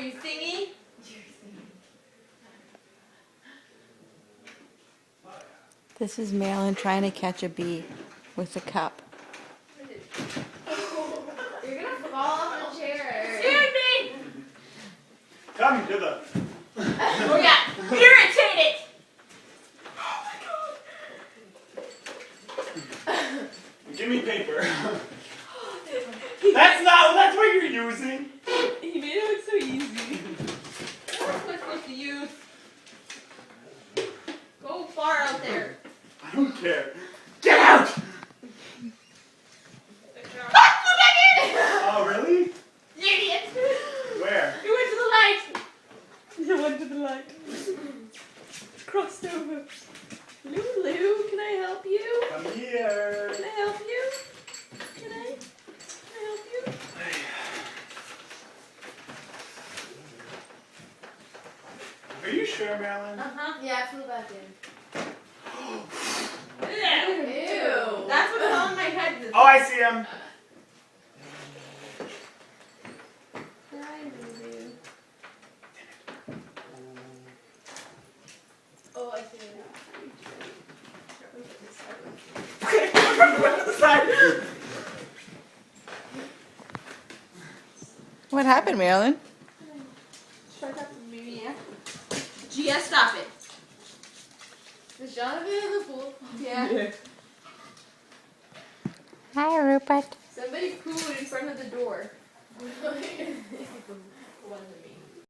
you singing? This is Marilyn trying to catch a bee with a cup. You're gonna fall off the chair. Excuse me! Come to the... Oh yeah, irritated! Give me paper. That's what you're using. He made it look so easy. What am I supposed to use? Go far out there. I don't care. Get out! Oh, really? You idiot! Where? You went to the light! You went to the light. Crossed over. Lulu, can I help you? Come here. Can I help you? Can I help you? Are you sure, Marilyn? Uh-huh. Yeah, I flew back in. Ew. Ew. That's what's on my head. Oh, I see him. Hi, Lulu. Oh, I see it now. What happened, Marilyn? Shut up, Mia. Gia, stop it. Is Jonathan in the pool? Yeah. Hi, Rupert. Somebody pooed in front of the door. One of the